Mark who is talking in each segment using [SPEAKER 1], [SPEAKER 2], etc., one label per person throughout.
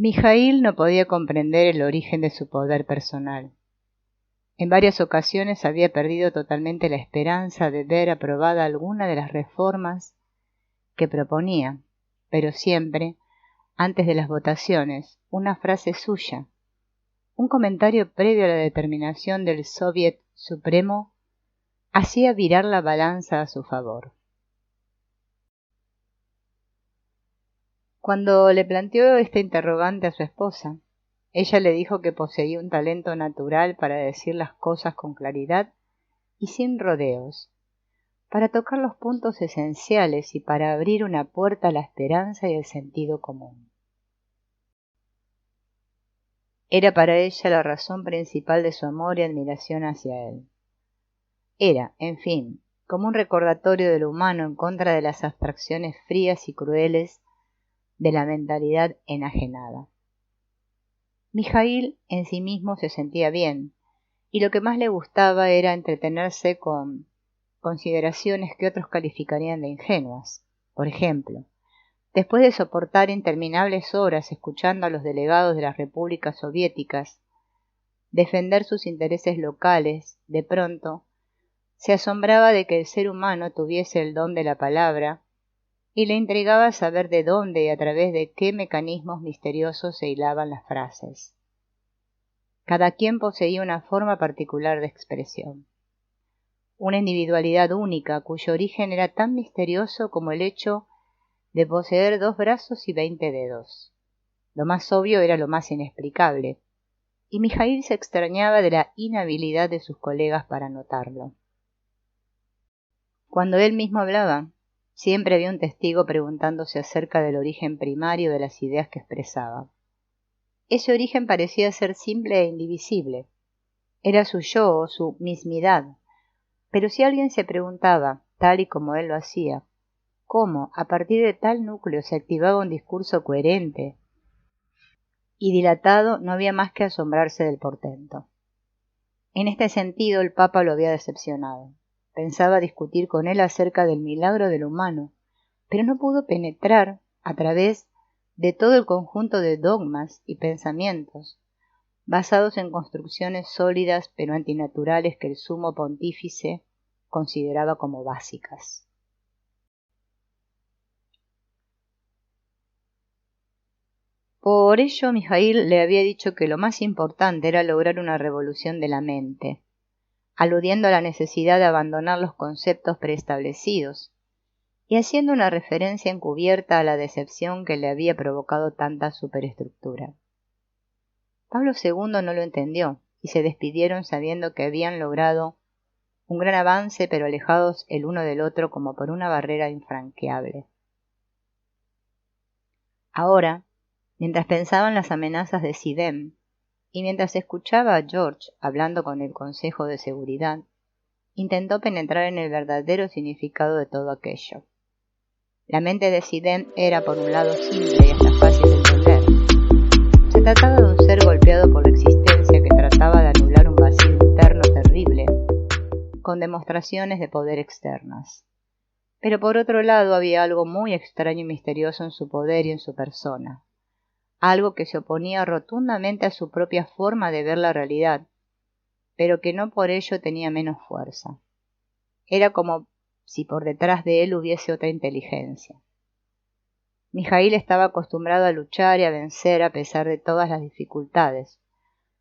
[SPEAKER 1] Mijaíl no podía comprender el origen de su poder personal. En varias ocasiones había perdido totalmente la esperanza de ver aprobada alguna de las reformas que proponía, pero siempre, antes de las votaciones, una frase suya, un comentario previo a la determinación del Soviet Supremo, hacía virar la balanza a su favor. Cuando le planteó esta interrogante a su esposa, ella le dijo que poseía un talento natural para decir las cosas con claridad y sin rodeos, para tocar los puntos esenciales y para abrir una puerta a la esperanza y el sentido común. Era para ella la razón principal de su amor y admiración hacia él. Era, en fin, como un recordatorio de lo humano en contra de las abstracciones frías y crueles de la mentalidad enajenada. Mijaíl en sí mismo se sentía bien, y lo que más le gustaba era entretenerse con consideraciones que otros calificarían de ingenuas. Por ejemplo, después de soportar interminables horas escuchando a los delegados de las repúblicas soviéticas defender sus intereses locales, de pronto se asombraba de que el ser humano tuviese el don de la palabra y le intrigaba saber de dónde y a través de qué mecanismos misteriosos se hilaban las frases. Cada quien poseía una forma particular de expresión, una individualidad única cuyo origen era tan misterioso como el hecho de poseer 2 brazos y 20 dedos. Lo más obvio era lo más inexplicable, y Mijaíl se extrañaba de la inhabilidad de sus colegas para notarlo. Cuando él mismo hablaba, siempre había un testigo preguntándose acerca del origen primario de las ideas que expresaba. Ese origen parecía ser simple e indivisible. Era su yo o su mismidad. Pero si alguien se preguntaba, tal y como él lo hacía, cómo a partir de tal núcleo se activaba un discurso coherente y dilatado, no había más que asombrarse del portento. En este sentido, el Papa lo había decepcionado. Pensaba discutir con él acerca del milagro de lo humano, pero no pudo penetrar a través de todo el conjunto de dogmas y pensamientos, basados en construcciones sólidas pero antinaturales que el sumo pontífice consideraba como básicas. Por ello, Mijaíl le había dicho que lo más importante era lograr una revolución de la mente, aludiendo a la necesidad de abandonar los conceptos preestablecidos y haciendo una referencia encubierta a la decepción que le había provocado tanta superestructura. Pablo II no lo entendió y se despidieron sabiendo que habían logrado un gran avance, pero alejados el uno del otro como por una barrera infranqueable. Ahora, mientras pensaba en las amenazas de Sidem, y mientras escuchaba a George hablando con el Consejo de Seguridad, intentó penetrar en el verdadero significado de todo aquello. La mente de Sidem era, por un lado, simple y hasta fácil de entender. Se trataba de un ser golpeado por la existencia que trataba de anular un vacío interno terrible, con demostraciones de poder externas. Pero por otro lado había algo muy extraño y misterioso en su poder y en su persona, algo que se oponía rotundamente a su propia forma de ver la realidad, pero que no por ello tenía menos fuerza. Era como si por detrás de él hubiese otra inteligencia. Mijaíl estaba acostumbrado a luchar y a vencer a pesar de todas las dificultades,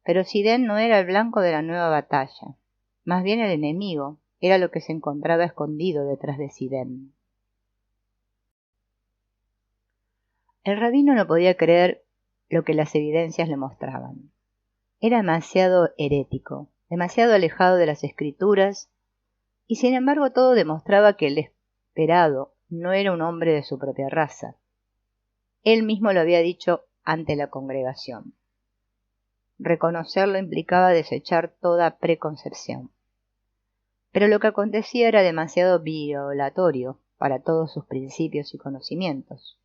[SPEAKER 1] pero Sidem no era el blanco de la nueva batalla, más bien el enemigo era lo que se encontraba escondido detrás de Sidem. El rabino no podía creer lo que las evidencias le mostraban. Era demasiado herético, demasiado alejado de las escrituras, y sin embargo todo demostraba que el esperado no era un hombre de su propia raza. Él mismo lo había dicho ante la congregación. Reconocerlo implicaba desechar toda preconcepción. Pero lo que acontecía era demasiado violatorio para todos sus principios y conocimientos.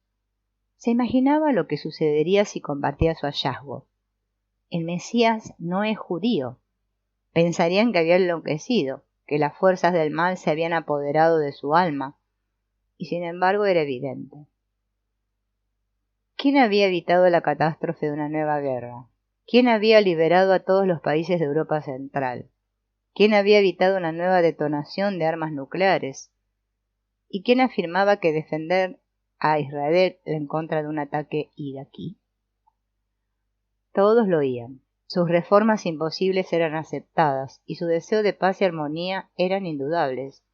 [SPEAKER 1] Se imaginaba lo que sucedería si combatía su hallazgo. El Mesías no es judío. Pensarían que había enloquecido, que las fuerzas del mal se habían apoderado de su alma, y sin embargo era evidente. ¿Qué ¿Quién había evitado la catástrofe de una nueva guerra? ¿Quién había liberado a todos los países de Europa Central? ¿Quién había evitado una nueva detonación de armas nucleares? ¿Y quién afirmaba que defender a Israel en contra de un ataque iraquí? Todos lo oían. Sus reformas imposibles eran aceptadas y su deseo de paz y armonía eran indudables.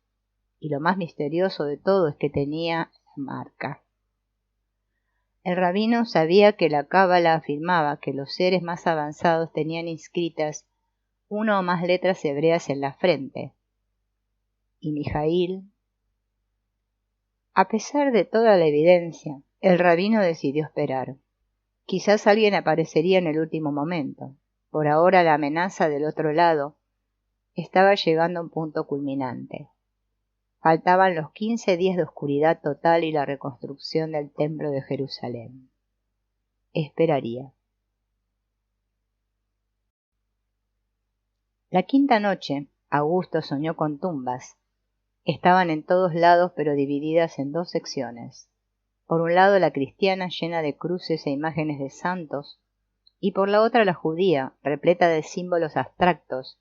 [SPEAKER 1] Y lo más misterioso de todo es que tenía la marca. El rabino sabía que la cábala afirmaba que los seres más avanzados tenían inscritas una o más letras hebreas en la frente. Y Mijaíl, a pesar de toda la evidencia, el rabino decidió esperar. Quizás alguien aparecería en el último momento. Por ahora la amenaza del otro lado estaba llegando a un punto culminante. Faltaban los 15 días de oscuridad total y la reconstrucción del templo de Jerusalén. Esperaría. La quinta noche, Augusto soñó con tumbas. Estaban en todos lados, pero divididas en dos secciones. Por un lado la cristiana, llena de cruces e imágenes de santos, y por la otra la judía, repleta de símbolos abstractos,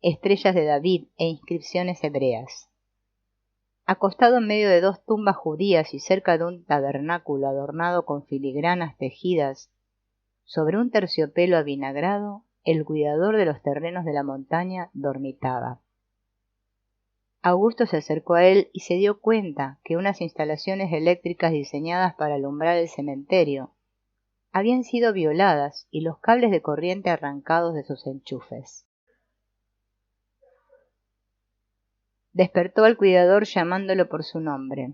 [SPEAKER 1] estrellas de David e inscripciones hebreas. Acostado en medio de dos tumbas judías y cerca de un tabernáculo adornado con filigranas tejidas, sobre un terciopelo avinagrado, el cuidador de los terrenos de la montaña dormitaba. Augusto se acercó a él y se dio cuenta que unas instalaciones eléctricas diseñadas para alumbrar el cementerio habían sido violadas y los cables de corriente arrancados de sus enchufes. Despertó al cuidador llamándolo por su nombre,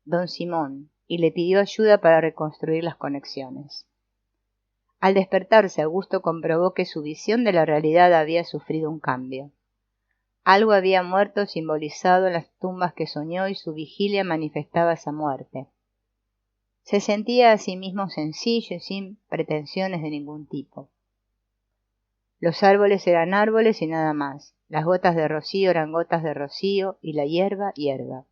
[SPEAKER 1] don Simón, y le pidió ayuda para reconstruir las conexiones. Al despertarse, Augusto comprobó que su visión de la realidad había sufrido un cambio. Algo había muerto simbolizado en las tumbas que soñó y su vigilia manifestaba esa muerte. Se sentía a sí mismo sencillo y sin pretensiones de ningún tipo. Los árboles eran árboles y nada más. Las gotas de rocío eran gotas de rocío y la hierba, hierba.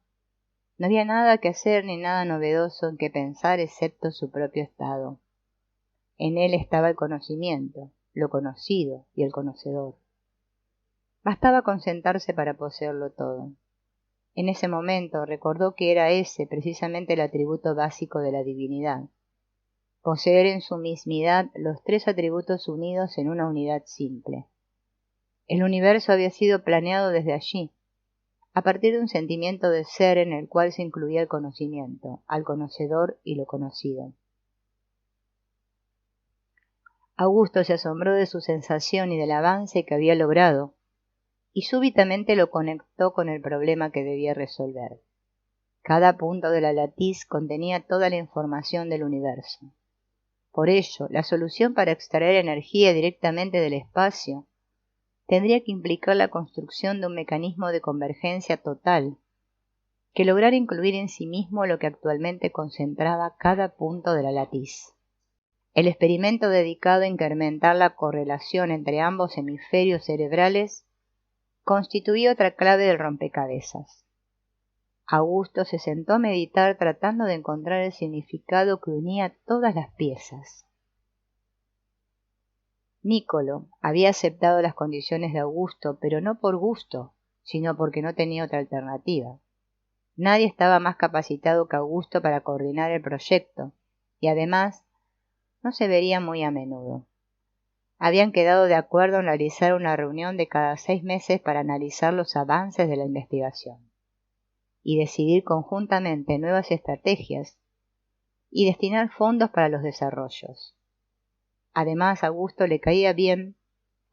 [SPEAKER 1] No había nada que hacer ni nada novedoso en que pensar excepto su propio estado. En él estaba el conocimiento, lo conocido y el conocedor. Bastaba con sentarse para poseerlo todo. En ese momento recordó que era ese precisamente el atributo básico de la divinidad. Poseer en su mismidad los tres atributos unidos en una unidad simple. El universo había sido planeado desde allí, a partir de un sentimiento de ser en el cual se incluía el conocimiento, al conocedor y lo conocido. Augusto se asombró de su sensación y del avance que había logrado, y súbitamente lo conectó con el problema que debía resolver. Cada punto de la latiz contenía toda la información del universo. Por ello, la solución para extraer energía directamente del espacio tendría que implicar la construcción de un mecanismo de convergencia total, que lograra incluir en sí mismo lo que actualmente concentraba cada punto de la latiz. El experimento dedicado a incrementar la correlación entre ambos hemisferios cerebrales constituía otra clave del rompecabezas. Augusto se sentó a meditar tratando de encontrar el significado que unía todas las piezas. Niccolò había aceptado las condiciones de Augusto, pero no por gusto, sino porque no tenía otra alternativa. Nadie estaba más capacitado que Augusto para coordinar el proyecto, y además no se vería muy a menudo. Habían quedado de acuerdo en realizar una reunión de cada 6 meses para analizar los avances de la investigación y decidir conjuntamente nuevas estrategias y destinar fondos para los desarrollos. Además, a Augusto le caía bien,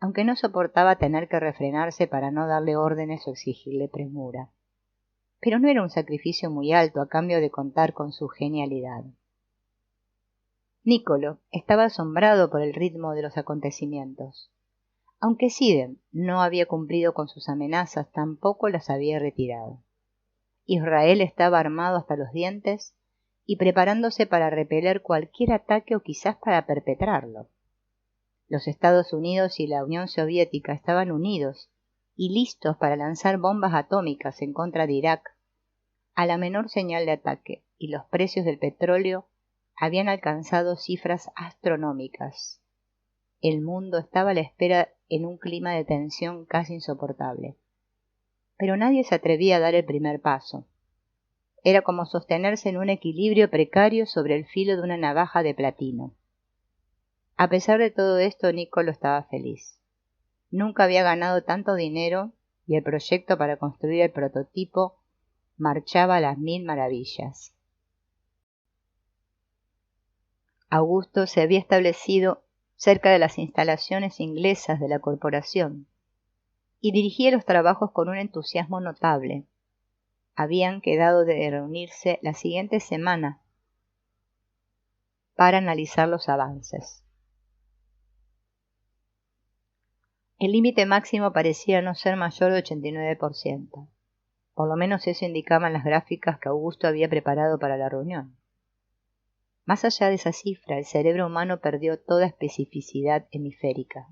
[SPEAKER 1] aunque no soportaba tener que refrenarse para no darle órdenes o exigirle premura. Pero no era un sacrificio muy alto a cambio de contar con su genialidad. Niccolò estaba asombrado por el ritmo de los acontecimientos. Aunque Sidem no había cumplido con sus amenazas, tampoco las había retirado. Israel estaba armado hasta los dientes y preparándose para repeler cualquier ataque o quizás para perpetrarlo. Los Estados Unidos y la Unión Soviética estaban unidos y listos para lanzar bombas atómicas en contra de Irak a la menor señal de ataque, y los precios del petróleo habían alcanzado cifras astronómicas. El mundo estaba a la espera en un clima de tensión casi insoportable. Pero nadie se atrevía a dar el primer paso. Era como sostenerse en un equilibrio precario sobre el filo de una navaja de platino. A pesar de todo esto, Nicolo estaba feliz. Nunca había ganado tanto dinero y el proyecto para construir el prototipo marchaba a las 1000 maravillas. Augusto se había establecido cerca de las instalaciones inglesas de la corporación y dirigía los trabajos con un entusiasmo notable. Habían quedado de reunirse la siguiente semana para analizar los avances. El límite máximo parecía no ser mayor de 89%. Por lo menos eso indicaban las gráficas que Augusto había preparado para la reunión. Más allá de esa cifra, el cerebro humano perdió toda especificidad hemisférica.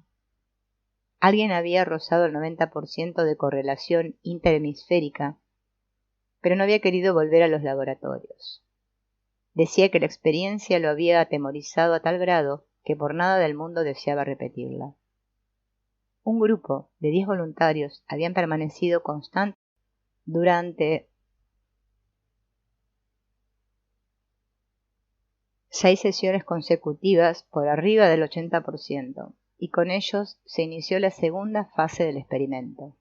[SPEAKER 1] Alguien había rozado el 90% de correlación interhemisférica, pero no había querido volver a los laboratorios. Decía que la experiencia lo había atemorizado a tal grado que por nada del mundo deseaba repetirla. Un grupo de 10 voluntarios habían permanecido constantes durante 6 sesiones consecutivas por arriba del 80%, y con ellos se inició la segunda fase del experimento.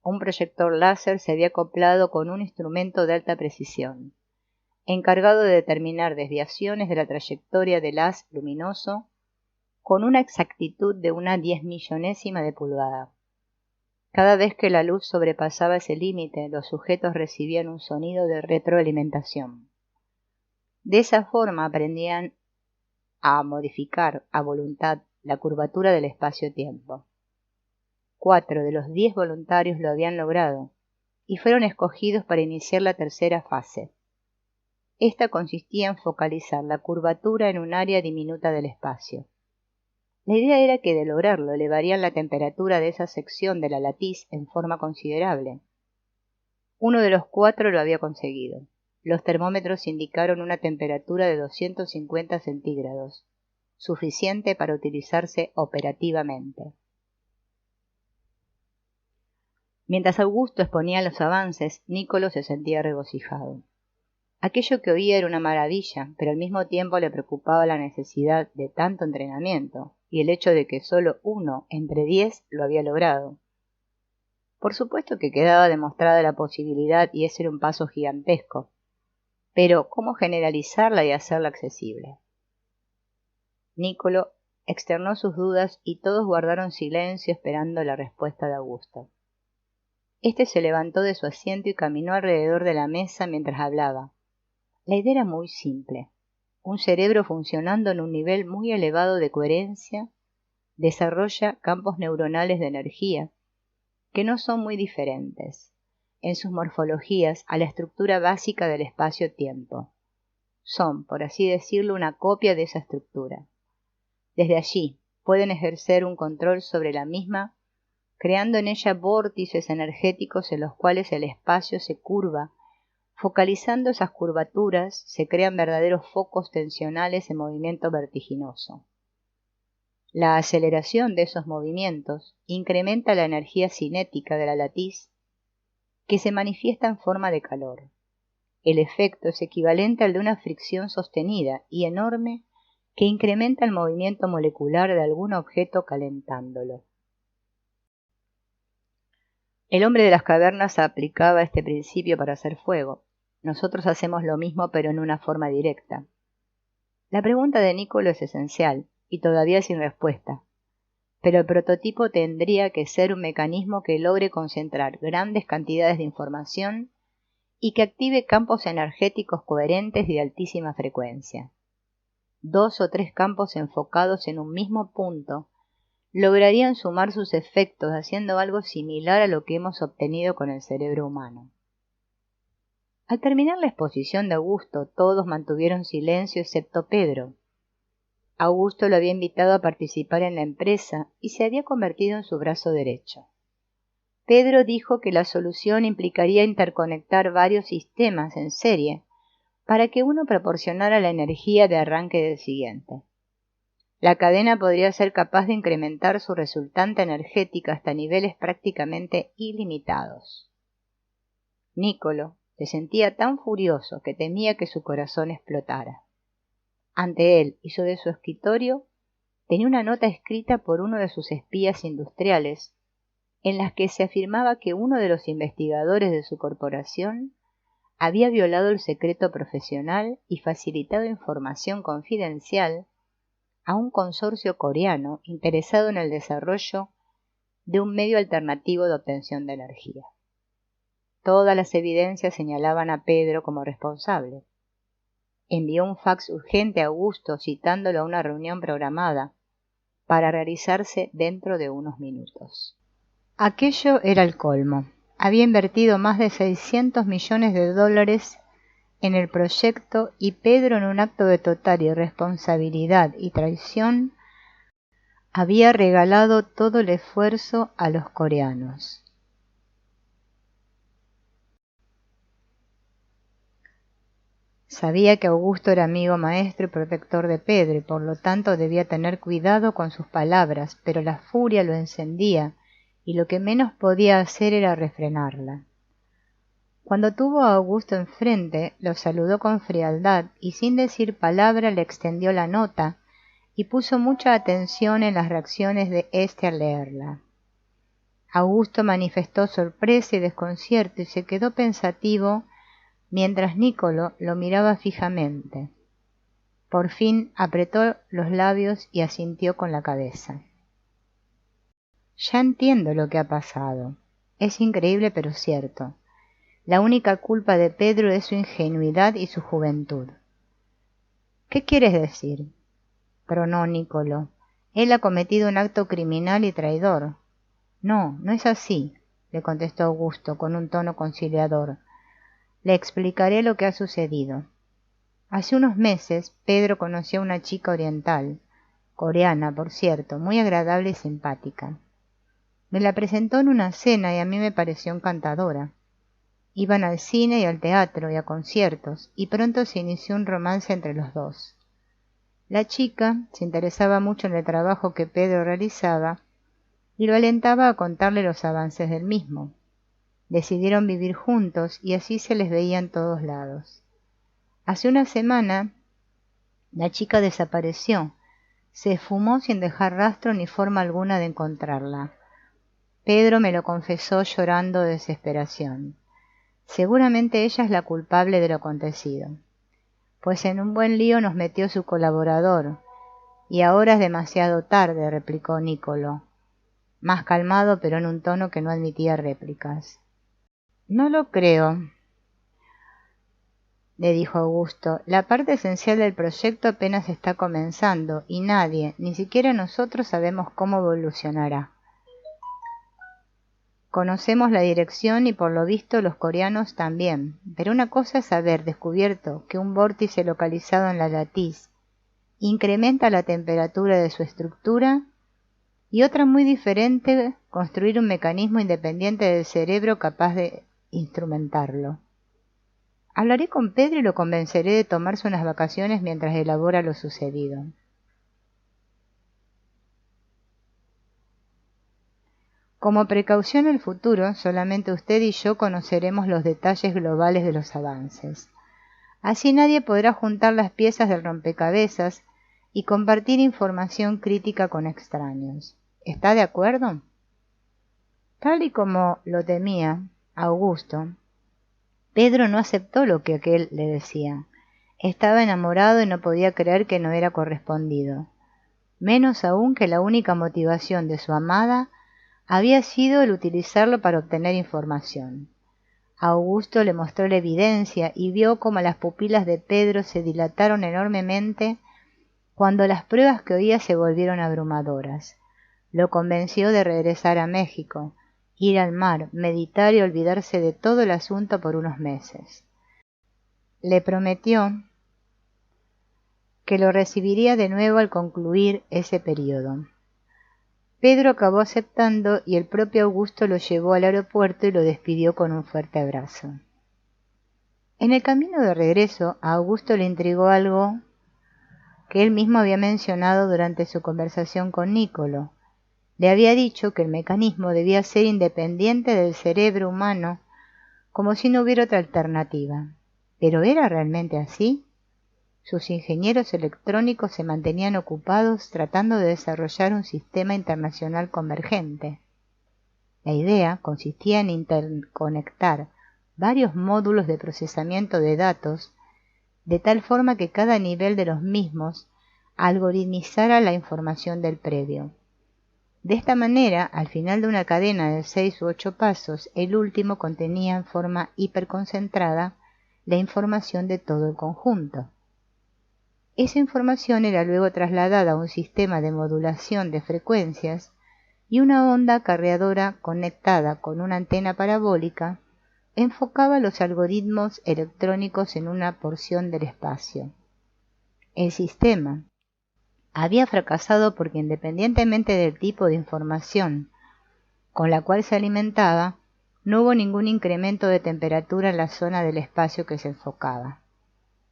[SPEAKER 1] Un proyector láser se había acoplado con un instrumento de alta precisión, encargado de determinar desviaciones de la trayectoria del haz luminoso con una exactitud de una 10.000.000ª de pulgada. Cada vez que la luz sobrepasaba ese límite, los sujetos recibían un sonido de retroalimentación. De esa forma aprendían a modificar a voluntad la curvatura del espacio-tiempo. 4 de los 10 voluntarios lo habían logrado y fueron escogidos para iniciar la tercera fase. Esta consistía en focalizar la curvatura en un área diminuta del espacio. La idea era que de lograrlo elevarían la temperatura de esa sección de la latiz en forma considerable. Uno de los 4 lo había conseguido. Los termómetros indicaron una temperatura de 250 centígrados, suficiente para utilizarse operativamente. Mientras Augusto exponía los avances, Nicolo se sentía regocijado. Aquello que oía era una maravilla, pero al mismo tiempo le preocupaba la necesidad de tanto entrenamiento y el hecho de que solo 1 entre 10 lo había logrado. Por supuesto que quedaba demostrada la posibilidad y ese era un paso gigantesco, pero ¿cómo generalizarla y hacerla accesible? Nicolo externó sus dudas y todos guardaron silencio esperando la respuesta de Augusto. Este se levantó de su asiento y caminó alrededor de la mesa mientras hablaba. La idea era muy simple. Un cerebro funcionando en un nivel muy elevado de coherencia desarrolla campos neuronales de energía que no son muy diferentes en sus morfologías a la estructura básica del espacio-tiempo. Son, por así decirlo, una copia de esa estructura. Desde allí pueden ejercer un control sobre la misma, creando en ella vórtices energéticos en los cuales el espacio se curva. Focalizando esas curvaturas se crean verdaderos focos tensionales en movimiento vertiginoso. La aceleración de esos movimientos incrementa la energía cinética de la latiz, que se manifiesta en forma de calor. El efecto es equivalente al de una fricción sostenida y enorme que incrementa el movimiento molecular de algún objeto calentándolo. El hombre de las cavernas aplicaba este principio para hacer fuego. Nosotros hacemos lo mismo pero en una forma directa. La pregunta de Nicolo es esencial y todavía sin respuesta, pero el prototipo tendría que ser un mecanismo que logre concentrar grandes cantidades de información y que active campos energéticos coherentes y de altísima frecuencia. 2 o 3 campos enfocados en un mismo punto lograrían sumar sus efectos haciendo algo similar a lo que hemos obtenido con el cerebro humano. Al terminar la exposición de Augusto, todos mantuvieron silencio excepto Pedro. Augusto lo había invitado a participar en la empresa y se había convertido en su brazo derecho. Pedro dijo que la solución implicaría interconectar varios sistemas en serie para que uno proporcionara la energía de arranque del siguiente. La cadena podría ser capaz de incrementar su resultante energética hasta niveles prácticamente ilimitados. Niccolò se sentía tan furioso que temía que su corazón explotara. Ante él y sobre su escritorio tenía una nota escrita por uno de sus espías industriales, en la que se afirmaba que uno de los investigadores de su corporación había violado el secreto profesional y facilitado información confidencial a un consorcio coreano interesado en el desarrollo de un medio alternativo de obtención de energía. Todas las evidencias señalaban a Pedro como responsable. Envió un fax urgente a Augusto citándolo a una reunión programada para realizarse dentro de unos minutos. Aquello era el colmo. Había invertido más de $600 millones en el proyecto y Pedro, en un acto de total irresponsabilidad y traición, había regalado todo el esfuerzo a los coreanos. Sabía que Augusto era amigo, maestro y protector de Pedro y por lo tanto debía tener cuidado con sus palabras, pero la furia lo encendía y lo que menos podía hacer era refrenarla. Cuando tuvo a Augusto enfrente, lo saludó con frialdad y sin decir palabra le extendió la nota y puso mucha atención en las reacciones de éste al leerla. Augusto manifestó sorpresa y desconcierto y se quedó pensativo mientras Niccolò lo miraba fijamente. Por fin apretó los labios y asintió con la cabeza. Ya entiendo lo que ha pasado. Es increíble pero cierto. La única culpa de Pedro es su ingenuidad y su juventud. ¿Qué quieres decir? Tronó Niccolò. Él ha cometido un acto criminal y traidor. No, no es así, le contestó Augusto con un tono conciliador. Le explicaré lo que ha sucedido. Hace unos meses Pedro conoció a una chica oriental, coreana, por cierto, muy agradable y simpática. Me la presentó en una cena y a mí me pareció encantadora. Iban al cine y al teatro y a conciertos, y pronto se inició un romance entre los dos. La chica se interesaba mucho en el trabajo que Pedro realizaba y lo alentaba a contarle los avances del mismo. Decidieron vivir juntos y así se les veía en todos lados. Hace una semana la chica desapareció, se esfumó sin dejar rastro ni forma alguna de encontrarla. Pedro me lo confesó llorando de desesperación. Seguramente ella es la culpable de lo acontecido, pues en un buen lío nos metió su colaborador, y ahora es demasiado tarde, replicó Niccolò, más calmado pero en un tono que no admitía réplicas. No lo creo, le dijo Augusto. La parte esencial del proyecto apenas está comenzando y nadie, ni siquiera nosotros, sabemos cómo evolucionará. Conocemos la dirección y por lo visto los coreanos también, pero una cosa es haber descubierto que un vórtice localizado en la latiz incrementa la temperatura de su estructura y otra muy diferente, construir un mecanismo independiente del cerebro capaz de instrumentarlo. Hablaré con Pedro y lo convenceré de tomarse unas vacaciones mientras elabora lo sucedido. Como precaución al futuro, solamente usted y yo conoceremos los detalles globales de los avances. Así nadie podrá juntar las piezas del rompecabezas y compartir información crítica con extraños. ¿Está de acuerdo? Tal y como lo temía Augusto, Pedro no aceptó lo que aquel le decía. Estaba enamorado y no podía creer que no era correspondido. Menos aún que la única motivación de su amada había sido el utilizarlo para obtener información. Augusto le mostró la evidencia y vio cómo las pupilas de Pedro se dilataron enormemente cuando las pruebas que oía se volvieron abrumadoras. Lo convenció de regresar a México, ir al mar, meditar y olvidarse de todo el asunto por unos meses. Le prometió que lo recibiría de nuevo al concluir ese periodo. Pedro acabó aceptando y el propio Augusto lo llevó al aeropuerto y lo despidió con un fuerte abrazo. En el camino de regreso, a Augusto le intrigó algo que él mismo había mencionado durante su conversación con Niccolò. Le había dicho que el mecanismo debía ser independiente del cerebro humano, como si no hubiera otra alternativa. ¿Pero era realmente así? Sus ingenieros electrónicos se mantenían ocupados tratando de desarrollar un sistema internacional convergente. La idea consistía en interconectar varios módulos de procesamiento de datos de tal forma que cada nivel de los mismos algoritmizara la información del previo. De esta manera, al final de una cadena de 6 u 8 pasos, el último contenía en forma hiperconcentrada la información de todo el conjunto. Esa información era luego trasladada a un sistema de modulación de frecuencias y una onda acarreadora conectada con una antena parabólica enfocaba los algoritmos electrónicos en una porción del espacio. El sistema había fracasado porque, independientemente del tipo de información con la cual se alimentaba, no hubo ningún incremento de temperatura en la zona del espacio que se enfocaba.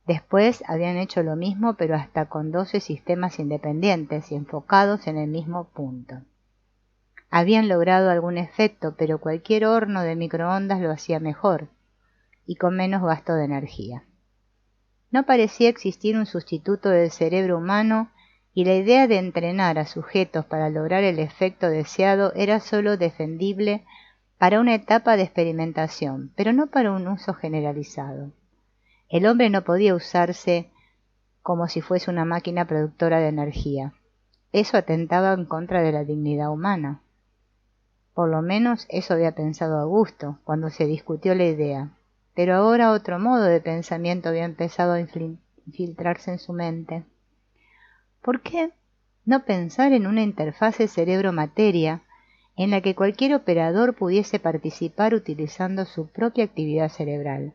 [SPEAKER 1] Después habían hecho lo mismo, pero hasta con 12 sistemas independientes y enfocados en el mismo punto. Habían logrado algún efecto, pero cualquier horno de microondas lo hacía mejor y con menos gasto de energía. No parecía existir un sustituto del cerebro humano y la idea de entrenar a sujetos para lograr el efecto deseado era sólo defendible para una etapa de experimentación, pero no para un uso generalizado. El hombre no podía usarse como si fuese una máquina productora de energía. Eso atentaba en contra de la dignidad humana. Por lo menos eso había pensado Augusto cuando se discutió la idea, pero ahora otro modo de pensamiento había empezado a infiltrarse en su mente. ¿Por qué no pensar en una interfase cerebro-materia en la que cualquier operador pudiese participar utilizando su propia actividad cerebral?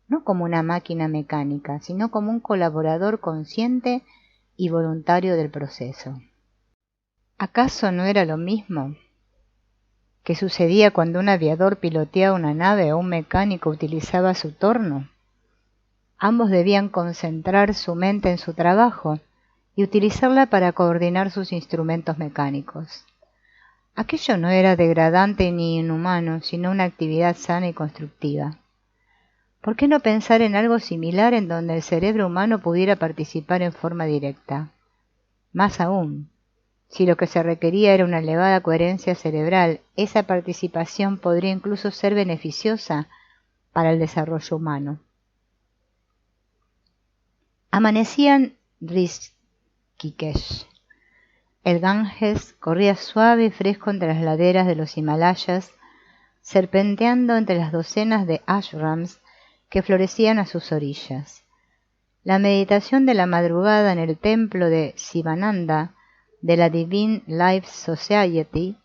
[SPEAKER 1] No como una máquina mecánica, sino como un colaborador consciente y voluntario del proceso. ¿Acaso no era lo mismo que sucedía cuando un aviador piloteaba una nave o un mecánico utilizaba su torno? Ambos debían concentrar su mente en su trabajo y utilizarla para coordinar sus instrumentos mecánicos. Aquello no era degradante ni inhumano, sino una actividad sana y constructiva. ¿Por qué no pensar en algo similar en donde el cerebro humano pudiera participar en forma directa? Más aún, si lo que se requería era una elevada coherencia cerebral, esa participación podría incluso ser beneficiosa para el desarrollo humano. Amanecían Rishikesh. El Ganges corría suave y fresco entre las laderas de los Himalayas, serpenteando entre las docenas de ashrams que florecían a sus orillas. La meditación de la madrugada en el templo de Sivananda de la Divine Life Society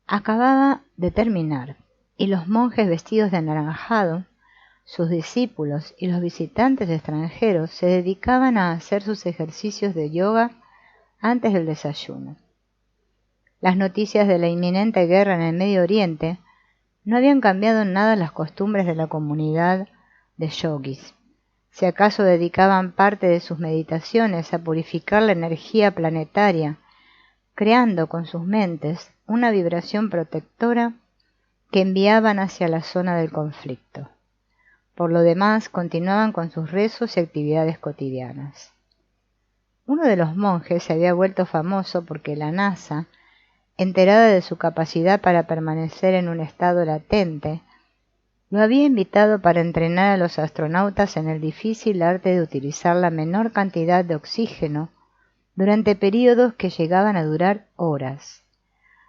[SPEAKER 1] acababa de terminar, y los monjes vestidos de anaranjado, sus discípulos y los visitantes extranjeros se dedicaban a hacer sus ejercicios de yoga antes del desayuno. Las noticias de la inminente guerra en el Medio Oriente no habían cambiado en nada las costumbres de la comunidad de yogis. Si acaso dedicaban parte de sus meditaciones a purificar la energía planetaria, creando con sus mentes una vibración protectora que enviaban hacia la zona del conflicto. Por lo demás, continuaban con sus rezos y actividades cotidianas. Uno de los monjes se había vuelto famoso porque la NASA, enterada de su capacidad para permanecer en un estado latente, lo había invitado para entrenar a los astronautas en el difícil arte de utilizar la menor cantidad de oxígeno durante períodos que llegaban a durar horas.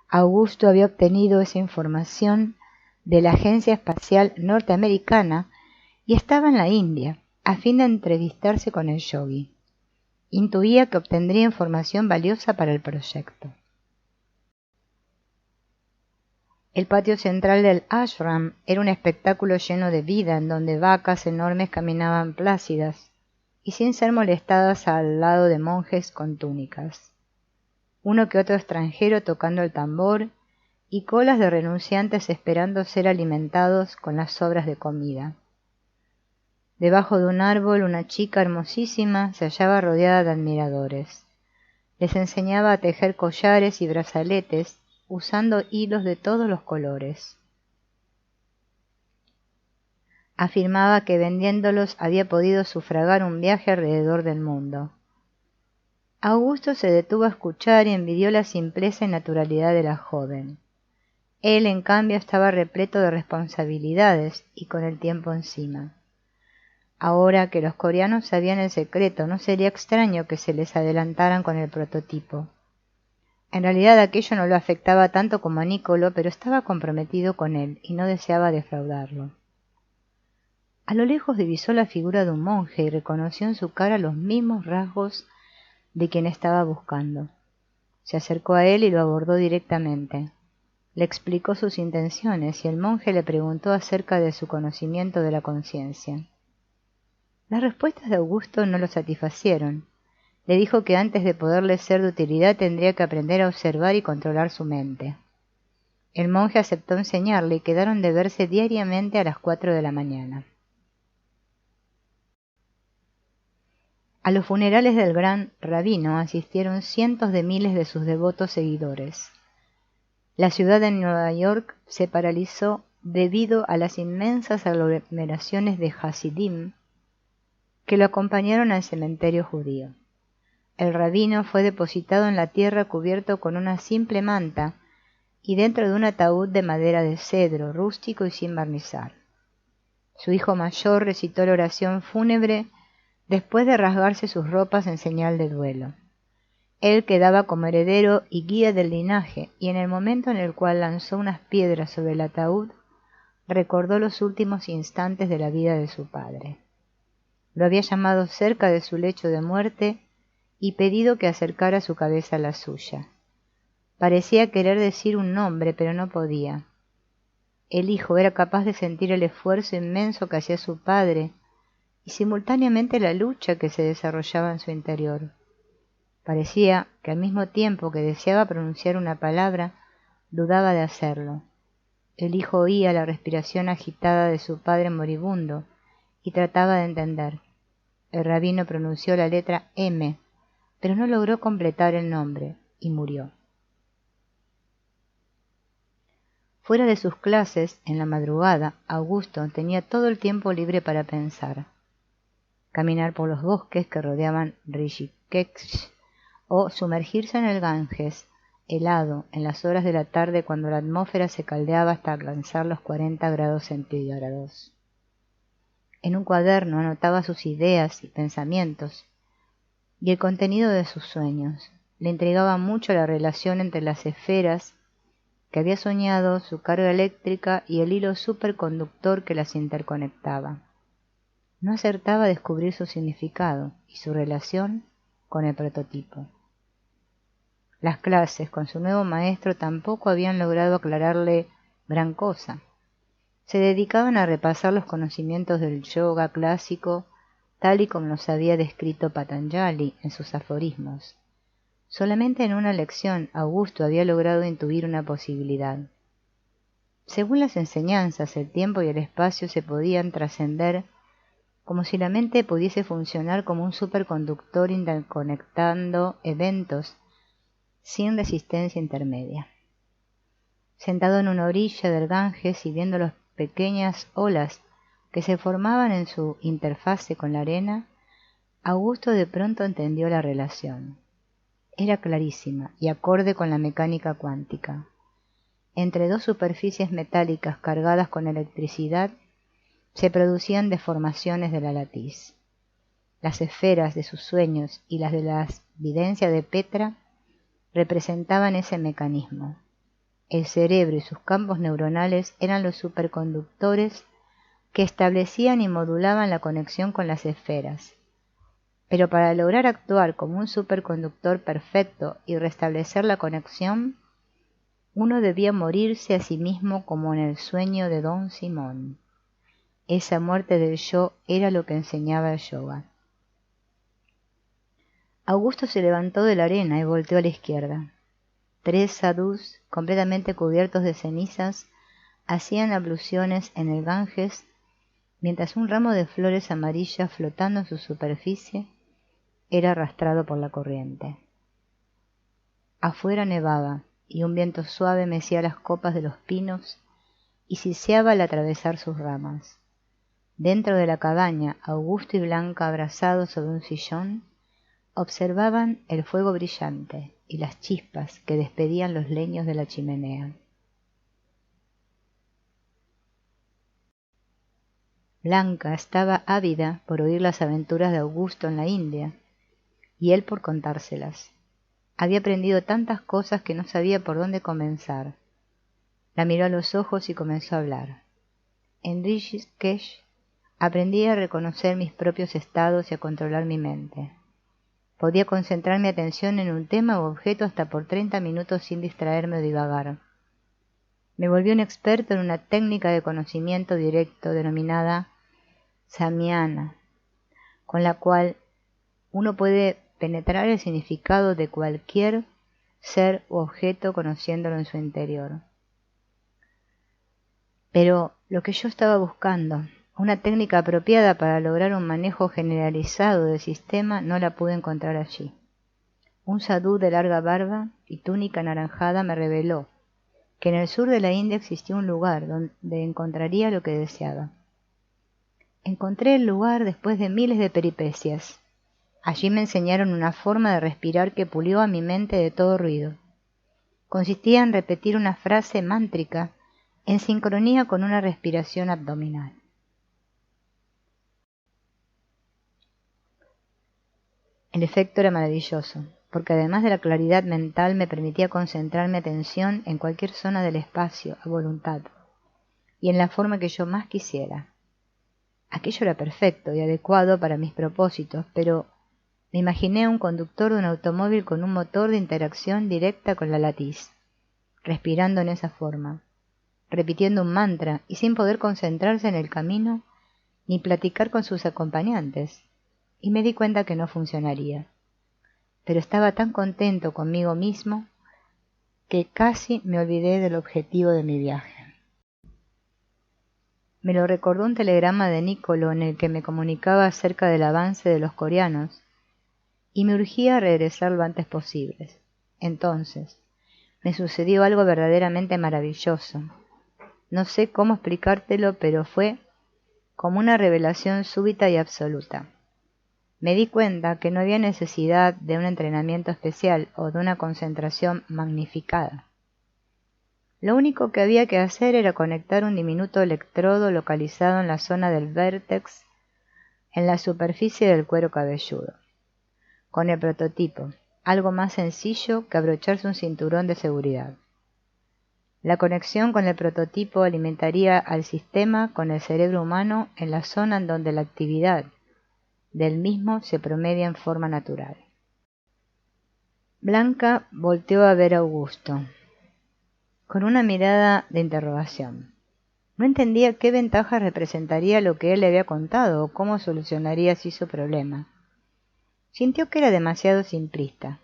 [SPEAKER 1] Augusto había obtenido esa información de la Agencia Espacial Norteamericana y estaba en la India a fin de entrevistarse con el yogi. Intuía que obtendría información valiosa para el proyecto. El patio central del ashram era un espectáculo lleno de vida en donde vacas enormes caminaban plácidas y sin ser molestadas al lado de monjes con túnicas. Uno que otro extranjero tocando el tambor y colas de renunciantes esperando ser alimentados con las sobras de comida. Debajo de un árbol una chica hermosísima se hallaba rodeada de admiradores. Les enseñaba a tejer collares y brazaletes usando hilos de todos los colores. Afirmaba que vendiéndolos había podido sufragar un viaje alrededor del mundo. Augusto se detuvo a escuchar y envidió la simpleza y naturalidad de la joven. Él, en cambio, estaba repleto de responsabilidades y con el tiempo encima. Ahora que los coreanos sabían el secreto, no sería extraño que se les adelantaran con el prototipo. En realidad aquello no lo afectaba tanto como a Niccolò, pero estaba comprometido con él y no deseaba defraudarlo. A lo lejos divisó la figura de un monje y reconoció en su cara los mismos rasgos de quien estaba buscando. Se acercó a él y lo abordó directamente. Le explicó sus intenciones y el monje le preguntó acerca de su conocimiento de la conciencia. Las respuestas de Augusto no lo satisfacieron. Le dijo que antes de poderle ser de utilidad tendría que aprender a observar y controlar su mente. El monje aceptó enseñarle y quedaron de verse diariamente a las 4 de la mañana. A los funerales del gran rabino asistieron cientos de miles de sus devotos seguidores. La ciudad de Nueva York se paralizó debido a las inmensas aglomeraciones de Hasidim que lo acompañaron al cementerio judío. El rabino fue depositado en la tierra cubierto con una simple manta y dentro de un ataúd de madera de cedro, rústico y sin barnizar. Su hijo mayor recitó la oración fúnebre después de rasgarse sus ropas en señal de duelo. Él quedaba como heredero y guía del linaje, y en el momento en el cual lanzó unas piedras sobre el ataúd, recordó los últimos instantes de la vida de su padre. Lo había llamado cerca de su lecho de muerte y pedido que acercara su cabeza a la suya. Parecía querer decir un nombre, pero no podía. El hijo era capaz de sentir el esfuerzo inmenso que hacía su padre y simultáneamente la lucha que se desarrollaba en su interior. Parecía que al mismo tiempo que deseaba pronunciar una palabra, dudaba de hacerlo. El hijo oía la respiración agitada de su padre moribundo y trataba de entender. El rabino pronunció la letra M, pero no logró completar el nombre y murió. Fuera de sus clases, en la madrugada, Augusto tenía todo el tiempo libre para pensar. Caminar por los bosques que rodeaban Rishikesh o sumergirse en el Ganges, helado, en las horas de la tarde cuando la atmósfera se caldeaba hasta alcanzar los 40 grados centígrados. En un cuaderno anotaba sus ideas y pensamientos y el contenido de sus sueños. Le intrigaba mucho la relación entre las esferas que había soñado, su carga eléctrica y el hilo superconductor que las interconectaba. No acertaba a descubrir su significado y su relación con el prototipo. Las clases con su nuevo maestro tampoco habían logrado aclararle gran cosa. Se dedicaban a repasar los conocimientos del yoga clásico tal y como los había descrito Patanjali en sus aforismos. Solamente en una lección Augusto había logrado intuir una posibilidad. Según las enseñanzas, el tiempo y el espacio se podían trascender como si la mente pudiese funcionar como un superconductor interconectando eventos sin resistencia intermedia. Sentado en una orilla del Ganges y viendo las pequeñas olas que se formaban en su interfase con la arena, Augusto de pronto entendió la relación. Era clarísima y acorde con la mecánica cuántica. Entre dos superficies metálicas cargadas con electricidad se producían deformaciones de la latiz. Las esferas de sus sueños y las de la evidencia de Petra representaban ese mecanismo. El cerebro y sus campos neuronales eran los superconductores que establecían y modulaban la conexión con las esferas. Pero para lograr actuar como un superconductor perfecto y restablecer la conexión, uno debía morirse a sí mismo como en el sueño de Don Simón. Esa muerte del yo era lo que enseñaba el yoga. Augusto se levantó de la arena y volteó a la izquierda. 3 sadhus, completamente cubiertos de cenizas, hacían abluciones en el Ganges mientras un ramo de flores amarillas flotando en su superficie era arrastrado por la corriente. Afuera nevaba, y un viento suave mecía las copas de los pinos y siseaba al atravesar sus ramas. Dentro de la cabaña, Augusto y Blanca, abrazados sobre un sillón, observaban el fuego brillante y las chispas que despedían los leños de la chimenea. Blanca estaba ávida por oír las aventuras de Augusto en la India, y él por contárselas. Había aprendido tantas cosas que no sabía por dónde comenzar. La miró a los ojos y comenzó a hablar. En Rishikesh aprendí a reconocer mis propios estados y a controlar mi mente. Podía concentrar mi atención en un tema u objeto hasta por 30 minutos sin distraerme o divagar. Me volví un experto en una técnica de conocimiento directo denominada Samyana, con la cual uno puede penetrar el significado de cualquier ser u objeto conociéndolo en su interior. Pero lo que yo estaba buscando, una técnica apropiada para lograr un manejo generalizado del sistema, no la pude encontrar allí. Un sadhú de larga barba y túnica anaranjada me reveló que en el sur de la India existía un lugar donde encontraría lo que deseaba. Encontré el lugar después de miles de peripecias. Allí me enseñaron una forma de respirar que pulió a mi mente de todo ruido. Consistía en repetir una frase mántrica en sincronía con una respiración abdominal. El efecto era maravilloso, porque además de la claridad mental me permitía concentrar mi atención en cualquier zona del espacio a voluntad y en la forma que yo más quisiera. Aquello era perfecto y adecuado para mis propósitos, pero me imaginé a un conductor de un automóvil con un motor de interacción directa con la latiz, respirando en esa forma, repitiendo un mantra y sin poder concentrarse en el camino ni platicar con sus acompañantes, y me di cuenta que no funcionaría. Pero estaba tan contento conmigo mismo que casi me olvidé del objetivo de mi viaje. Me lo recordó un telegrama de Nicolo en el que me comunicaba acerca del avance de los coreanos, y me urgía a regresar lo antes posible. Entonces, me sucedió algo verdaderamente maravilloso. No sé cómo explicártelo, pero fue como una revelación súbita y absoluta. Me di cuenta que no había necesidad de un entrenamiento especial o de una concentración magnificada. Lo único que había que hacer era conectar un diminuto electrodo localizado en la zona del vértex en la superficie del cuero cabelludo, con el prototipo, algo más sencillo que abrocharse un cinturón de seguridad. La conexión con el prototipo alimentaría al sistema con el cerebro humano en la zona en donde la actividad del mismo se promedia en forma natural. Blanca volteó a ver a Augusto con una mirada de interrogación. No entendía qué ventaja representaría lo que él le había contado o cómo solucionaría así su problema. Sintió que era demasiado simplista,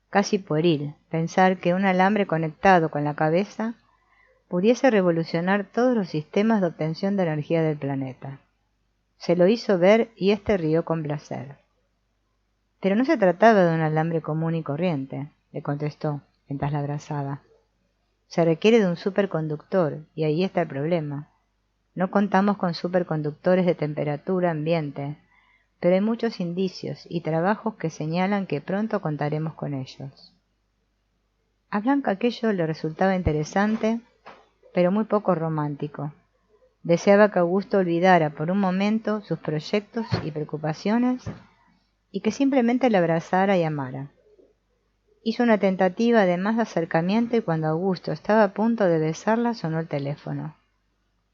[SPEAKER 1] casi pueril, pensar que un alambre conectado con la cabeza pudiese revolucionar todos los sistemas de obtención de energía del planeta. Se lo hizo ver y éste rió con placer. Pero no se trataba de un alambre común y corriente, le contestó mientras la abrazaba. Se requiere de un superconductor, y ahí está el problema. No contamos con superconductores de temperatura ambiente, pero hay muchos indicios y trabajos que señalan que pronto contaremos con ellos. A Blanca aquello le resultaba interesante, pero muy poco romántico. Deseaba que Augusto olvidara por un momento sus proyectos y preocupaciones y que simplemente le abrazara y amara. Hizo una tentativa de más acercamiento y cuando Augusto estaba a punto de besarla sonó el teléfono.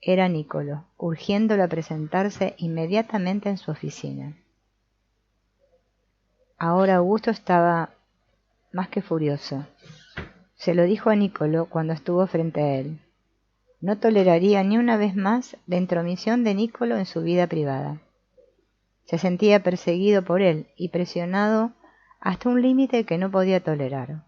[SPEAKER 1] Era Nicolo, urgiéndolo a presentarse inmediatamente en su oficina. Ahora Augusto estaba más que furioso. Se lo dijo a Nicolo cuando estuvo frente a él. No toleraría ni una vez más la intromisión de Nicolo en su vida privada. Se sentía perseguido por él y presionado hasta un límite que no podía tolerar.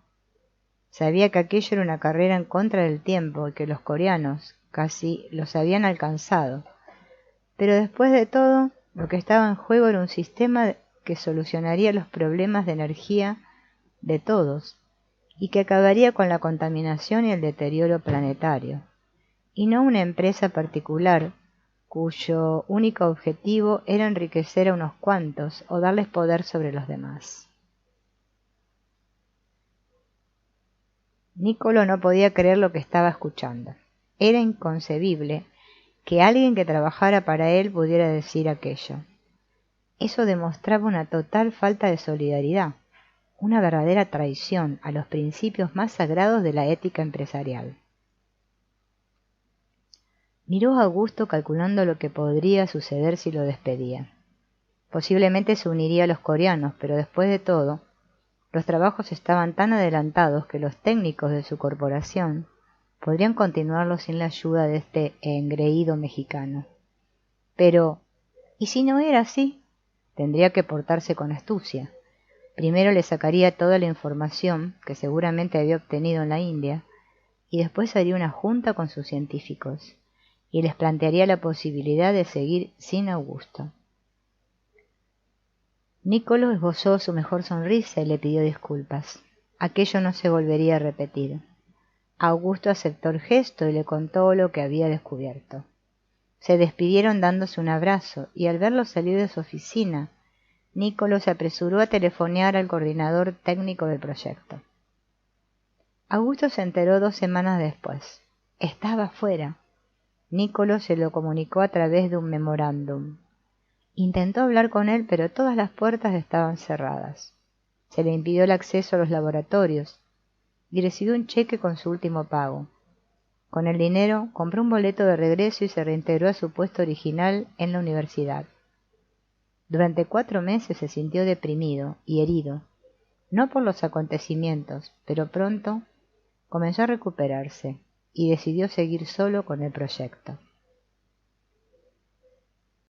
[SPEAKER 1] Sabía que aquello era una carrera en contra del tiempo y que los coreanos casi los habían alcanzado, Pero después de todo, lo que estaba en juego era un sistema que solucionaría los problemas de energía de todos y que acabaría con la contaminación y el deterioro planetario, y no una empresa particular cuyo único objetivo era enriquecer a unos cuantos o darles poder sobre los demás. Niccolo no podía creer lo que estaba escuchando. Era inconcebible que alguien que trabajara para él pudiera decir aquello. Eso demostraba una total falta de solidaridad, una verdadera traición a los principios más sagrados de la ética empresarial. Miró a Augusto calculando lo que podría suceder si lo despedía. Posiblemente se uniría a los coreanos, pero después de todo, los trabajos estaban tan adelantados que los técnicos de su corporación podrían continuarlos sin la ayuda de este engreído mexicano. Pero, ¿y si no era así? Tendría que portarse con astucia. Primero le sacaría toda la información que seguramente había obtenido en la India, y después haría una junta con sus científicos, y les plantearía la posibilidad de seguir sin Augusto. Niccolo esbozó su mejor sonrisa y le pidió disculpas. Aquello no se volvería a repetir. Augusto aceptó el gesto y le contó lo que había descubierto. Se despidieron dándose un abrazo, y al verlo salir de su oficina, Niccolo se apresuró a telefonear al coordinador técnico del proyecto. Augusto se enteró 2 semanas después. Estaba fuera. Niccolo se lo comunicó a través de un memorándum. Intentó hablar con él, pero todas las puertas estaban cerradas. Se le impidió el acceso a los laboratorios y recibió un cheque con su último pago. Con el dinero compró un boleto de regreso y se reintegró a su puesto original en la universidad. Durante 4 meses se sintió deprimido y herido, no por los acontecimientos, pero pronto comenzó a recuperarse y decidió seguir solo con el proyecto.